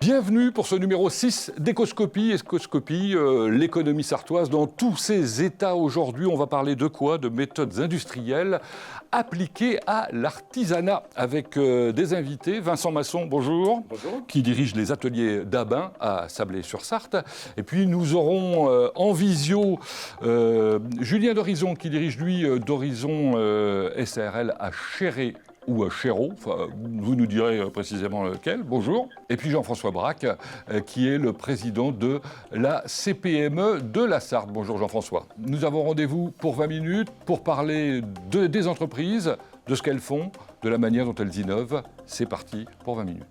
Bienvenue pour ce numéro 6 d'Ecoscopie. Ecoscopie, l'économie sartoise dans tous ses états. Aujourd'hui, on va parler de quoi? De méthodes industrielles appliquées à l'artisanat avec des invités. Vincent Masson, bonjour. Bonjour. Qui dirige les ateliers d'Abin à Sablé-sur-Sarthe. Et puis nous aurons en visio Julien d'Horizon qui dirige lui d'Horizon SARL à Chéré ou à Chéreau, enfin, vous nous direz précisément lequel, bonjour. Et puis Jean-François Braque, qui est le président de la CPME de la Sarthe. Bonjour Jean-François. Nous avons rendez-vous pour 20 minutes pour parler des entreprises, de ce qu'elles font, de la manière dont elles innovent. C'est parti pour 20 minutes.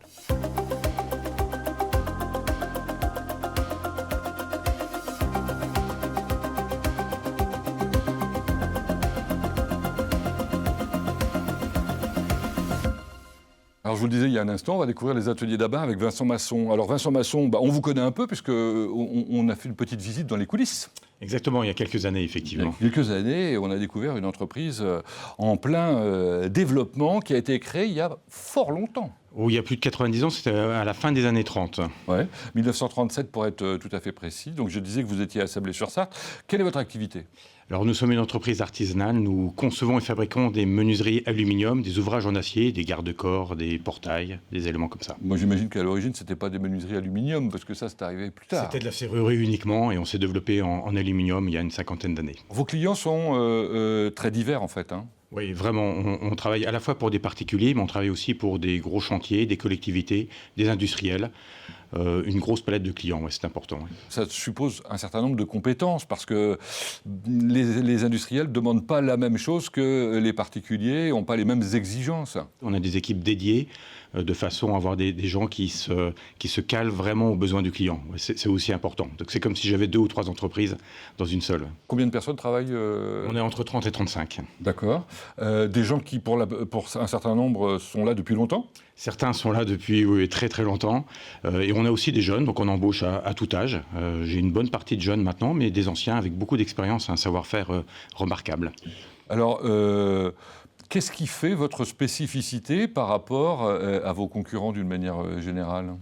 Alors je vous le disais il y a un instant, on va découvrir les ateliers d'Abin avec Vincent Masson. Alors Vincent Masson, on vous connaît un peu puisqu'on a fait une petite visite dans les coulisses. Exactement, il y a quelques années, effectivement. Il y a quelques années, on a découvert une entreprise en plein développement qui a été créée il y a fort longtemps. Oh, il y a plus de 90 ans, c'était à la fin des années 30. Ouais, 1937 pour être tout à fait précis. Donc je disais que vous étiez à Sablé-sur-Sarthe. Quelle est votre activité ? Alors nous sommes une entreprise artisanale, nous concevons et fabriquons des menuiseries aluminium, des ouvrages en acier, des garde-corps, des portails, des éléments comme ça. Moi j'imagine qu'à l'origine c'était pas des menuiseries aluminium parce que ça c'est arrivé plus tard. C'était de la serrurerie uniquement et on s'est développé en aluminium il y a une cinquantaine d'années. Vos clients sont très divers en fait, hein. Oui, vraiment, on travaille à la fois pour des particuliers, mais on travaille aussi pour des gros chantiers, des collectivités, des industriels. Une grosse palette de clients, ouais, c'est important. Ouais. Ça suppose un certain nombre de compétences parce que les industriels ne demandent pas la même chose que les particuliers, n'ont pas les mêmes exigences. On a des équipes dédiées de façon à avoir des gens qui se calent vraiment aux besoins du client. Ouais, c'est aussi important. Donc c'est comme si j'avais 2 ou 3 entreprises dans une seule. Combien de personnes travaillent On est entre 30 et 35. D'accord. Des gens qui, pour un certain nombre, sont là depuis longtemps ? Certains sont là depuis très très longtemps. Et on a aussi des jeunes, donc on embauche à tout âge. J'ai une bonne partie de jeunes maintenant, mais des anciens avec beaucoup d'expérience, un savoir-faire remarquable. Alors, qu'est-ce qui fait votre spécificité par rapport à vos concurrents d'une manière générale ?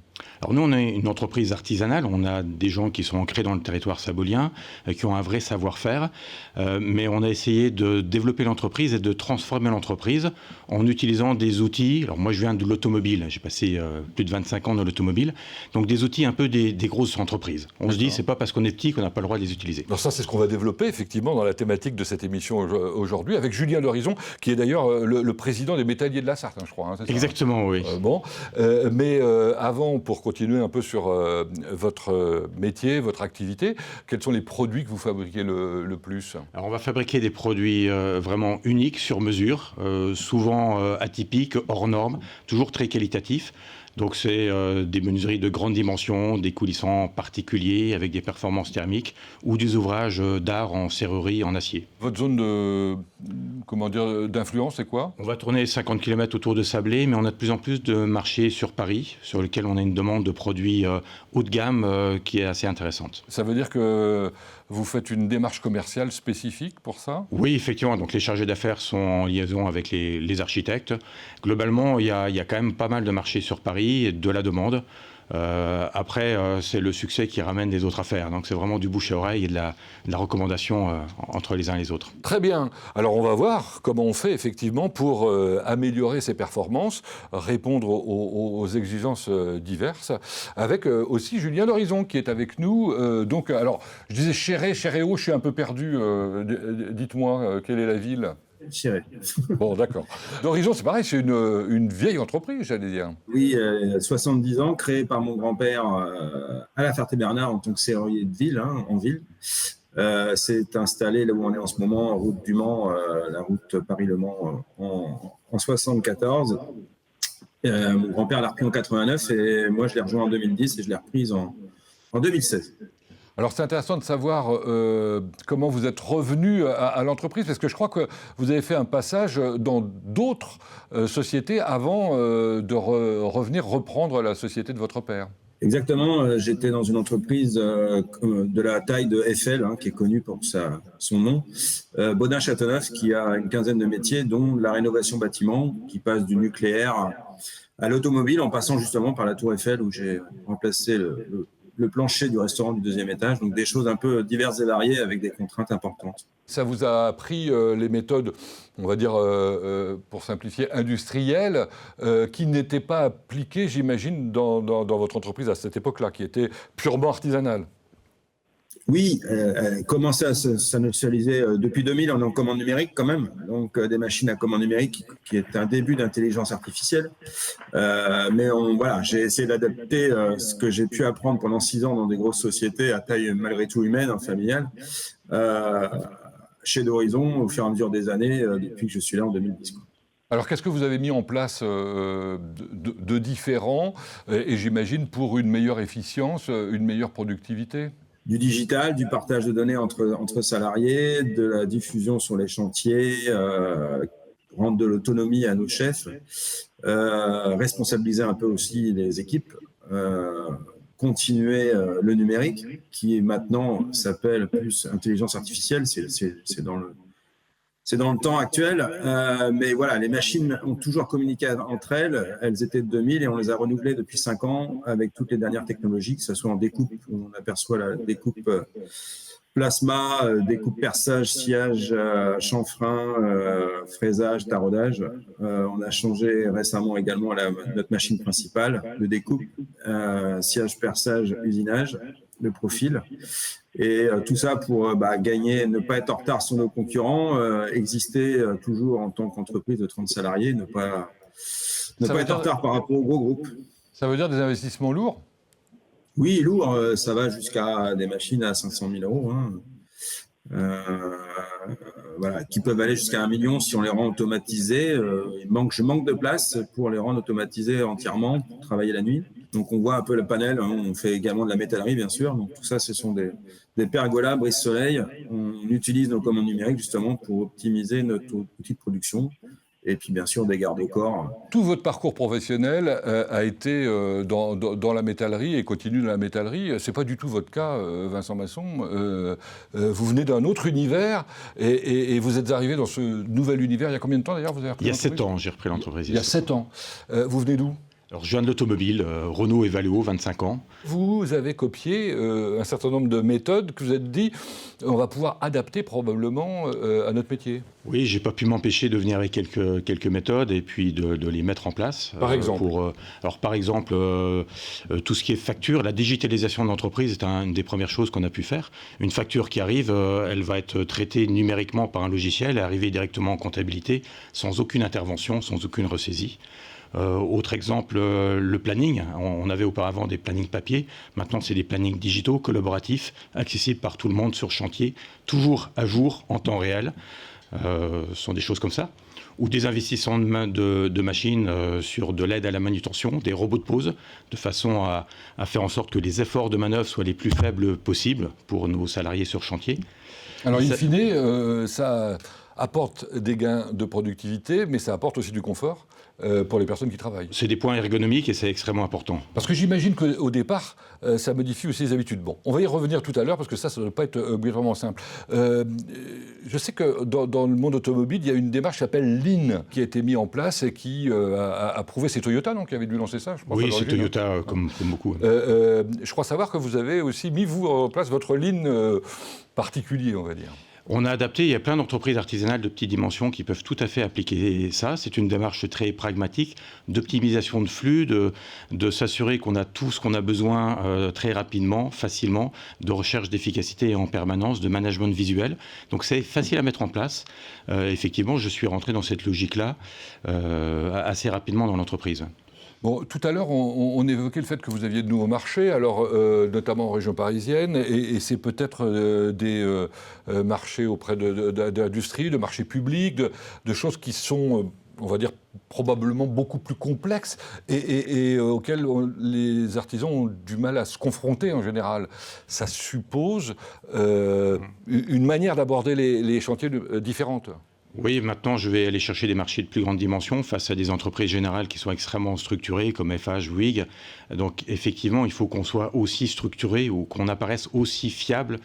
Alors nous, on est une entreprise artisanale, on a des gens qui sont ancrés dans le territoire sabolien, qui ont un vrai savoir-faire, mais on a essayé de développer l'entreprise et de transformer l'entreprise en utilisant des outils. Alors moi, je viens de l'automobile, j'ai passé plus de 25 ans dans l'automobile, donc des outils un peu des grosses entreprises. On se dit, c'est pas parce qu'on est petit qu'on n'a pas le droit de les utiliser. Alors ça, c'est ce qu'on va développer effectivement dans la thématique de cette émission aujourd'hui, avec Julien d'Horizon, qui est d'ailleurs le président des métalliers de la Sarthe, hein, je crois. Hein, c'est ça, exactement, oui. Mais avant, pour continuer un peu sur votre métier, votre activité, quels sont les produits que vous fabriquez le plus ? Alors on va fabriquer des produits vraiment uniques, sur mesure, souvent atypiques, hors normes, toujours très qualitatifs. Donc c'est des menuiseries de grande dimension, des coulissants particuliers avec des performances thermiques ou des ouvrages d'art en serrurerie en acier. Votre zone d'influence, c'est quoi ? On va tourner 50 km autour de Sablé, mais on a de plus en plus de marchés sur Paris, sur lesquels on a une demande de produits haut de gamme qui est assez intéressante. Ça veut dire que vous faites une démarche commerciale spécifique pour ça ? Oui, effectivement. Donc les chargés d'affaires sont en liaison avec les architectes. Globalement, il y a quand même pas mal de marchés sur Paris et de la demande. Après, c'est le succès qui ramène les autres affaires. Donc c'est vraiment du bouche à oreille et de la recommandation entre les uns et les autres. Très bien. Alors on va voir comment on fait effectivement pour améliorer ses performances, répondre aux exigences diverses, avec aussi Julien d'Horizon qui est avec nous. Donc, alors, je disais Chéréo, je suis un peu perdu. Dites-moi, quelle est la ville ? Chéré. Bon, d'accord. D'Horizon, c'est pareil, c'est une vieille entreprise, j'allais dire. Oui, 70 ans, créée par mon grand-père à la Ferté-Bernard en tant que serrurier de ville, hein, en ville. C'est installé là où on est en ce moment, en route du Mans, la route Paris-Le Mans, en 74. Mon grand-père l'a repris en 89 et moi je l'ai rejoint en 2010 et je l'ai reprise en 2016. Alors c'est intéressant de savoir comment vous êtes revenu à l'entreprise, parce que je crois que vous avez fait un passage dans d'autres sociétés avant de revenir reprendre la société de votre père. Exactement, j'étais dans une entreprise de la taille de Eiffel, hein, qui est connue pour son nom, Bodin-Châteauneuf, qui a une quinzaine de métiers, dont la rénovation bâtiment, qui passe du nucléaire à l'automobile, en passant justement par la Tour Eiffel où j'ai remplacé le plancher du restaurant du 2e étage. Donc des choses un peu diverses et variées avec des contraintes importantes. Ça vous a appris les méthodes, on va dire, pour simplifier, industrielles, qui n'étaient pas appliquées, j'imagine, dans votre entreprise à cette époque-là, qui était purement artisanale. Oui, elle commençait à s'industrialiser depuis 2000 en commande numérique quand même. Donc des machines à commande numérique qui est un début d'intelligence artificielle. Mais voilà, j'ai essayé d'adapter ce que j'ai pu apprendre pendant 6 ans dans des grosses sociétés à taille malgré tout humaine, familiale, chez D'Horizon au fur et à mesure des années depuis que je suis là en 2010. Alors, qu'est-ce que vous avez mis en place de différent, et j'imagine pour une meilleure efficience, une meilleure productivité ? Du digital, du partage de données entre salariés, de la diffusion sur les chantiers, rendre de l'autonomie à nos chefs, responsabiliser un peu aussi les équipes, continuer le numérique, qui maintenant s'appelle plus intelligence artificielle, c'est dans le temps actuel, mais voilà, les machines ont toujours communiqué entre elles. Elles étaient de 2000 et on les a renouvelées depuis 5 ans avec toutes les dernières technologies, que ce soit en découpe, où on aperçoit la découpe plasma, découpe perçage, sciage, chanfrein, fraisage, taraudage. On a changé récemment également notre machine principale de découpe, sciage, perçage, usinage, le profil. Et tout ça pour gagner, ne pas être en retard sur nos concurrents, exister toujours en tant qu'entreprise de 30 salariés, ne pas être en retard par rapport aux gros groupes. Ça veut dire des investissements lourds ? Oui, lourd, ça va jusqu'à des machines à 500 000 euros, voilà, qui peuvent aller jusqu'à 1 million si on les rend automatisés. Je manque de place pour les rendre automatisés entièrement, pour travailler la nuit. Donc on voit un peu le panel, on fait également de la métallerie bien sûr, donc tout ça ce sont des pergolas brise-soleil. On utilise nos commandes numériques justement pour optimiser notre outil de production et puis bien sûr des garde-corps. Tout votre parcours professionnel a été dans la métallerie et continue dans la métallerie. C'est pas du tout votre cas, Vincent Masson. Vous venez d'un autre univers et vous êtes arrivé dans ce nouvel univers. Il y a combien de temps d'ailleurs vous avez repris l'entreprise ? Il y a 7 ans, j'ai repris l'entreprise. Il y a 7 ans. Vous venez d'où ? Alors, je viens de l'automobile, Renault et Valeo, 25 ans. Vous avez copié un certain nombre de méthodes que vous êtes dit, on va pouvoir adapter probablement à notre métier. Oui, j'ai pas pu m'empêcher de venir avec quelques méthodes et puis de les mettre en place. Par exemple par exemple, tout ce qui est facture, la digitalisation de l'entreprise est une des premières choses qu'on a pu faire. Une facture qui arrive, elle va être traitée numériquement par un logiciel et arriver directement en comptabilité sans aucune intervention, sans aucune ressaisie. Autre exemple, le planning. On avait auparavant des plannings papier. Maintenant, c'est des plannings digitaux, collaboratifs, accessibles par tout le monde sur chantier, toujours à jour, en temps réel. Ce sont des choses comme ça. Ou des investissements de machines sur de l'aide à la manutention, des robots de pause, de façon à faire en sorte que les efforts de manœuvre soient les plus faibles possibles pour nos salariés sur chantier. Alors, in fine, ça apporte des gains de productivité, mais ça apporte aussi du confort pour les personnes qui travaillent. C'est des points ergonomiques et c'est extrêmement important. Parce que j'imagine qu'au départ, ça modifie aussi les habitudes. Bon, on va y revenir tout à l'heure parce que ça ne doit pas être obligatoirement simple. Je sais que dans le monde automobile, il y a une démarche qui s'appelle Lean qui a été mise en place et qui a prouvé, c'est Toyota qui avait dû lancer ça, je pense. Oui, c'est Toyota, comme beaucoup. Je crois savoir que vous avez aussi mis vous en place votre Lean particulier, on va dire. On a adapté, il y a plein d'entreprises artisanales de petites dimensions qui peuvent tout à fait appliquer ça. C'est une démarche très pragmatique d'optimisation de flux, de s'assurer qu'on a tout ce qu'on a besoin très rapidement, facilement, de recherche d'efficacité en permanence, de management visuel. Donc c'est facile à mettre en place. Effectivement, je suis rentré dans cette logique-là assez rapidement dans l'entreprise. Bon, tout à l'heure, on évoquait le fait que vous aviez de nouveaux marchés, alors notamment en région parisienne, et c'est peut-être des marchés auprès d'industrie, de marchés publics, de choses qui sont, on va dire, probablement beaucoup plus complexes et auxquelles les artisans ont du mal à se confronter en général. Ça suppose une manière d'aborder les chantiers différente. Oui, maintenant, je vais aller chercher des marchés de plus grande dimension face à des entreprises générales qui sont extrêmement structurées, comme FH, Bouygues. Donc, effectivement, il faut qu'on soit aussi structuré ou qu'on apparaisse aussi fiable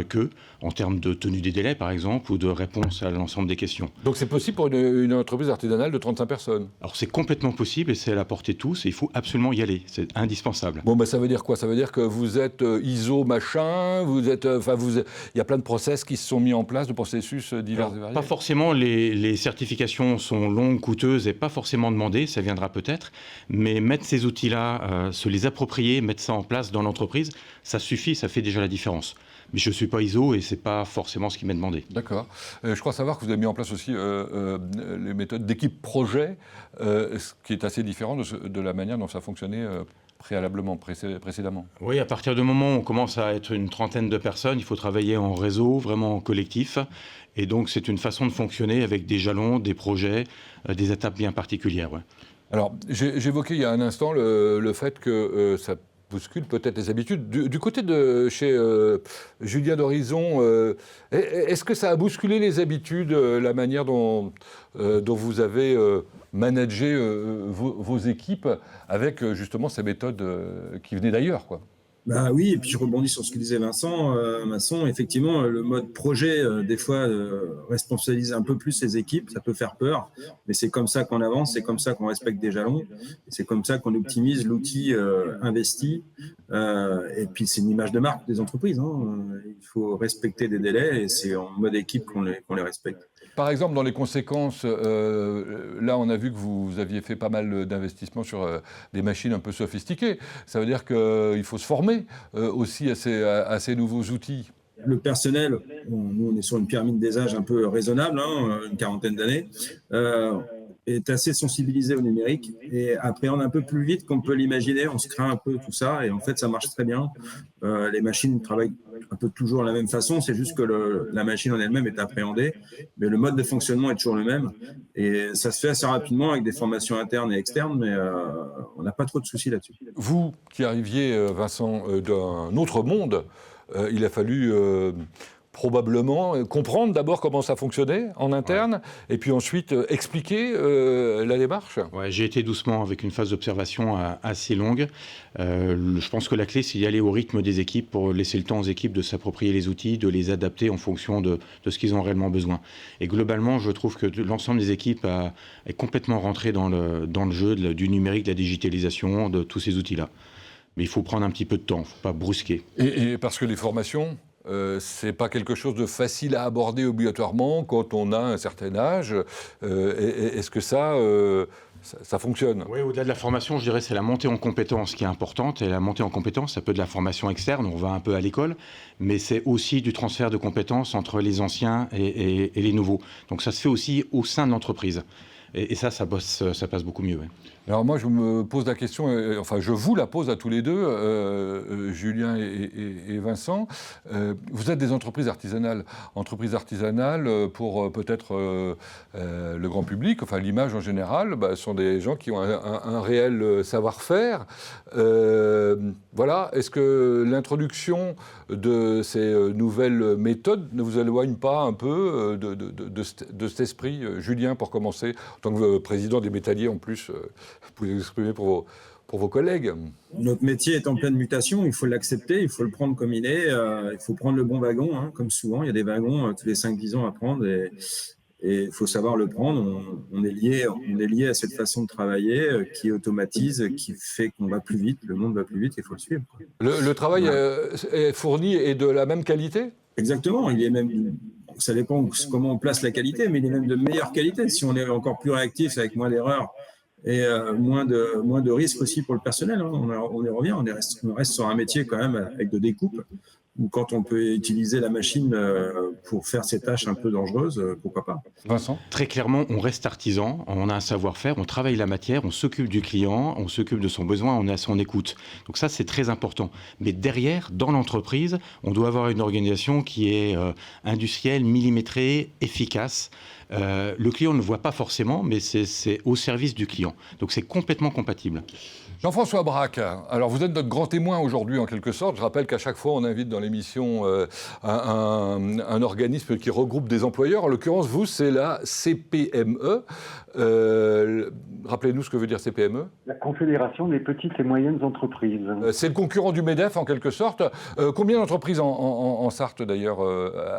qu'eux, en termes de tenue des délais, par exemple, ou de réponse à l'ensemble des questions. Donc c'est possible pour une entreprise artisanale de 35 personnes? Alors, c'est complètement possible et c'est à la portée de tous et il faut absolument y aller. C'est indispensable. Bon, ça veut dire quoi? Ça veut dire que vous êtes ISO machin, il y a plein de process qui se sont mis en place, de processus divers et variés? Pas forcément, les certifications sont longues, coûteuses et pas forcément demandées, ça viendra peut-être, mais mettre ces outils-là, se les approprier, mettre ça en place dans l'entreprise, ça suffit, ça fait déjà la différence. Mais je ne suis pas ISO et ce n'est pas forcément ce qui m'est demandé. D'accord. Je crois savoir que vous avez mis en place aussi les méthodes d'équipe projet, ce qui est assez différent de la manière dont ça fonctionnait précédemment. Oui, à partir du moment où on commence à être une trentaine de personnes, il faut travailler en réseau, vraiment en collectif. Et donc, c'est une façon de fonctionner avec des jalons, des projets, des étapes bien particulières. Ouais. Alors, j'évoquais il y a un instant le fait que ça bouscule peut-être les habitudes. Du côté de chez Julien d'Horizon, est-ce que ça a bousculé les habitudes, la manière dont vous avez managé vos équipes avec justement ces méthodes qui venaient d'ailleurs, quoi? Bah oui, et puis je rebondis sur ce que disait Vincent Masson. Effectivement, le mode projet, des fois, responsabilise un peu plus les équipes. Ça peut faire peur, mais c'est comme ça qu'on avance, c'est comme ça qu'on respecte des jalons, et c'est comme ça qu'on optimise l'outil investi. Et puis, c'est une image de marque des entreprises. Il faut respecter des délais, et c'est en mode équipe qu'on les respecte. Par exemple, dans les conséquences, là, on a vu que vous aviez fait pas mal d'investissements sur des machines un peu sophistiquées. Ça veut dire qu'il faut se former aussi à ces nouveaux outils. Le personnel, nous, on est sur une pyramide des âges un peu raisonnable, une quarantaine d'années, est assez sensibilisé au numérique et appréhende un peu plus vite qu'on peut l'imaginer. On se craint un peu tout ça et en fait, ça marche très bien. Les machines travaillent un peu toujours de la même façon, c'est juste que la machine en elle-même est appréhendée, mais le mode de fonctionnement est toujours le même. Et ça se fait assez rapidement avec des formations internes et externes, mais on n'a pas trop de soucis là-dessus. Vous qui arriviez, Vincent, d'un autre monde, il a fallu probablement comprendre d'abord comment ça fonctionnait en interne, et puis ensuite expliquer la démarche. Ouais, j'ai été doucement avec une phase d'observation assez longue. Je pense que la clé, c'est d'y aller au rythme des équipes pour laisser le temps aux équipes de s'approprier les outils, de les adapter en fonction de ce qu'ils ont réellement besoin. Et globalement, je trouve que l'ensemble des équipes est complètement rentré dans le jeu du numérique, de la digitalisation, de tous ces outils-là. Mais il faut prendre un petit peu de temps, il ne faut pas brusquer. Et parce que les formations, c'est pas quelque chose de facile à aborder obligatoirement quand on a un certain âge. Est-ce que ça fonctionne? Oui, au-delà de la formation, je dirais c'est la montée en compétences qui est importante. Et la montée en compétences, ça peut être de la formation externe, on va un peu à l'école, mais c'est aussi du transfert de compétences entre les anciens et les nouveaux. Donc ça se fait aussi au sein de l'entreprise. Et ça passe beaucoup mieux. Ouais. Alors moi, je me pose la question, enfin je vous la pose à tous les deux, Julien et Vincent. Vous êtes des entreprises artisanales pour peut-être le grand public, enfin l'image en général, sont des gens qui ont un réel savoir-faire. Voilà, est-ce que l'introduction de ces nouvelles méthodes ne vous éloigne pas un peu de cet esprit? Julien, pour commencer, en tant que président des métalliers en plus, vous pouvez vous exprimer pour vos collègues. Notre métier est en pleine mutation, il faut l'accepter, il faut le prendre comme il est, il faut prendre le bon wagon, comme souvent, il y a des wagons tous les 5-10 ans à prendre et il faut savoir le prendre. On est lié à cette façon de travailler qui automatise, qui fait qu'on va plus vite, le monde va plus vite, il faut le suivre. Le travail est fourni et de la même qualité? Exactement, il est même... Ça dépend comment on place la qualité, mais il est même de meilleure qualité. Si on est encore plus réactif, avec moins d'erreurs et moins de risques aussi pour le personnel. On y revient, on reste sur un métier quand même avec de découpe, ou quand on peut utiliser la machine pour faire ces tâches un peu dangereuses, pourquoi pas. Vincent ? Très clairement, on reste artisan, on a un savoir-faire, on travaille la matière, on s'occupe du client, on s'occupe de son besoin, on est à son écoute. Donc ça, c'est très important. Mais derrière, dans l'entreprise, on doit avoir une organisation qui est industrielle, millimétrée, efficace. Le client ne le voit pas forcément, mais c'est au service du client. Donc c'est complètement compatible. Jean-François Braque, alors vous êtes notre grand témoin aujourd'hui en quelque sorte. Je rappelle qu'à chaque fois on invite dans l'émission un organisme qui regroupe des employeurs. En l'occurrence, vous, c'est la CPME. Rappelez-nous ce que veut dire CPME. La Confédération des petites et moyennes entreprises. C'est le concurrent du MEDEF en quelque sorte. Combien d'entreprises en Sarthe d'ailleurs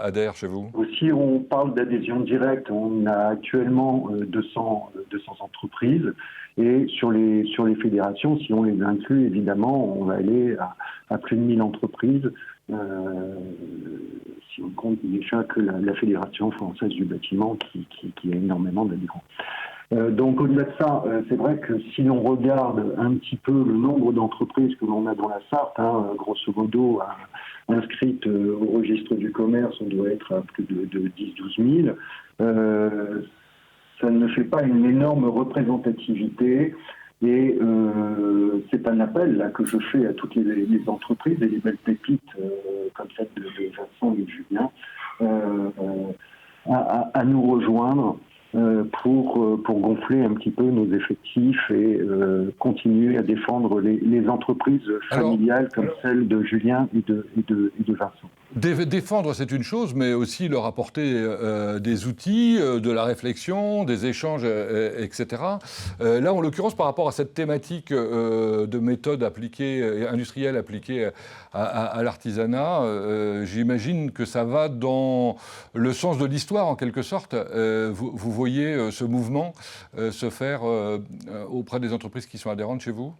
adhèrent chez vous? Si on parle d'adhésion directe, on a actuellement 200 entreprises. Et sur les fédérations, si on les inclut, évidemment, on va aller à plus de 1000 entreprises. Si on compte déjà que la Fédération française du bâtiment qui a énormément d'adhérents. Donc au-delà de ça, c'est vrai que si on regarde un petit peu le nombre d'entreprises que l'on a dans la Sarthe, grosso modo inscrites au registre du commerce, on doit être à plus de 10-12 000. Ça ne fait pas une énorme représentativité et c'est un appel là que je fais à toutes les entreprises et les belles pépites comme celle de Vincent et de Julien à nous rejoindre pour gonfler un petit peu nos effectifs et continuer à défendre les entreprises familiales comme celle de Julien et de Vincent. Défendre, c'est une chose, mais aussi leur apporter des outils, de la réflexion, des échanges, etc. Là, en l'occurrence, par rapport à cette thématique de méthode appliquée, industrielle appliquée à l'artisanat, j'imagine que ça va dans le sens de l'histoire, en quelque sorte. Vous voyez ce mouvement se faire auprès des entreprises qui sont adhérentes chez vous ?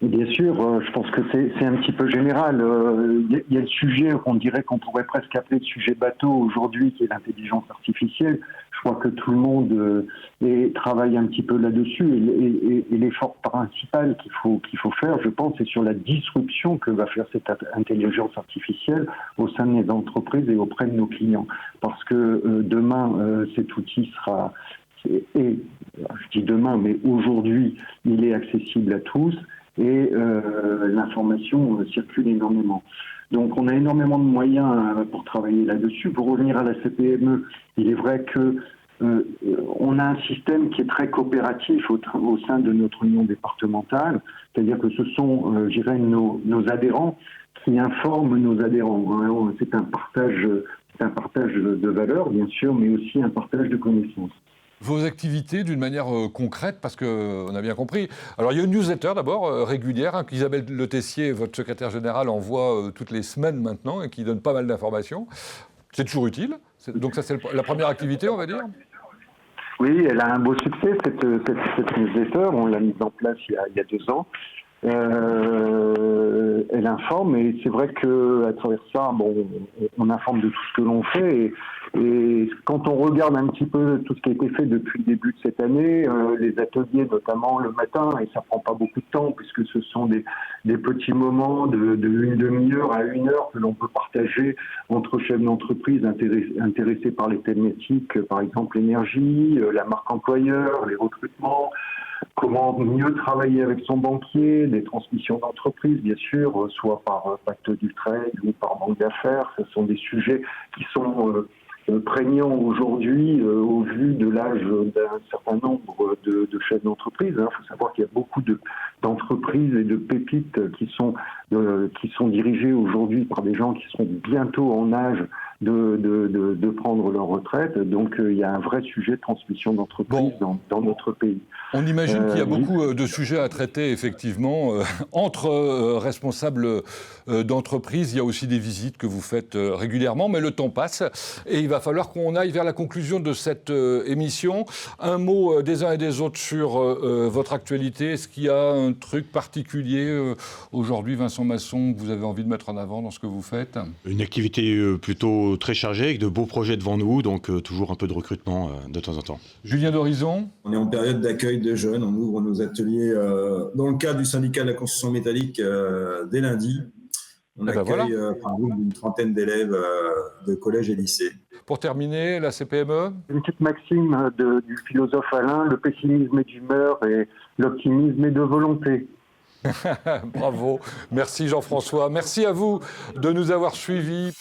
Bien sûr, je pense que c'est un petit peu général. Il y a le sujet, on dirait qu'on pourrait presque appeler le sujet bateau aujourd'hui, qui est l'intelligence artificielle. Je crois que tout le monde travaille un petit peu là-dessus. Et l'effort principal qu'il faut faire, je pense, c'est sur la disruption que va faire cette intelligence artificielle au sein des entreprises et auprès de nos clients. Parce que demain, cet outil sera... Et je dis demain, mais aujourd'hui, il est accessible à tous. Et l'information circule énormément. Donc on a énormément de moyens pour travailler là-dessus. Pour revenir à la CPME, il est vrai que on a un système qui est très coopératif au sein de notre union départementale, c'est-à-dire que ce sont, je dirais, nos adhérents qui informent nos adhérents. C'est un partage de valeurs, bien sûr, mais aussi un partage de connaissances. Vos activités d'une manière concrète, parce qu'on a bien compris. Alors il y a une newsletter d'abord régulière qu'Isabelle Le Tessier, votre secrétaire général, envoie toutes les semaines maintenant et qui donne pas mal d'informations. C'est toujours utile. Donc ça c'est la première activité, on va dire. Oui, elle a un beau succès cette newsletter. On l'a mise en place il y a 2 ans. Elle informe et c'est vrai qu'à travers ça, on informe de tout ce que l'on fait et quand on regarde un petit peu tout ce qui a été fait depuis le début de cette année, les ateliers notamment le matin, et ça prend pas beaucoup de temps puisque ce sont des petits moments de 1 demi-heure à 1 heure que l'on peut partager entre chefs d'entreprise intéressés par les thématiques, par exemple l'énergie, la marque employeur, les recrutements. Comment mieux travailler avec son banquier, des transmissions d'entreprise, bien sûr, soit par pacte du trade ou par banque d'affaires. Ce sont des sujets qui sont prégnants aujourd'hui au vu de l'âge d'un certain nombre de chefs d'entreprise. Il faut savoir qu'il y a beaucoup d'entreprises et de pépites qui sont dirigées aujourd'hui par des gens qui seront bientôt en âge de prendre leur retraite. Donc il y a un vrai sujet de transmission d'entreprise dans notre pays. On imagine qu'il y a beaucoup de sujets à traiter, effectivement. Entre responsables d'entreprise, il y a aussi des visites que vous faites régulièrement, mais le temps passe et il va falloir qu'on aille vers la conclusion de cette émission. Un mot des uns et des autres sur votre actualité. Est-ce qu'il y a un truc particulier aujourd'hui, Vincent Masson, que vous avez envie de mettre en avant dans ce que vous faites ? Une activité plutôt très chargée, avec de beaux projets devant nous, donc toujours un peu de recrutement de temps en temps. Julien d'Horizon ? On est en période d'accueil de jeunes, on ouvre nos ateliers dans le cadre du syndicat de la construction métallique dès lundi. On accueille un groupe d'une 30aine d'élèves de collège et lycée. Pour terminer, la CPME ? Une petite maxime du philosophe Alain, le pessimisme est d'humeur et l'optimisme est de volonté. Bravo, merci Jean-François, merci à vous de nous avoir suivis.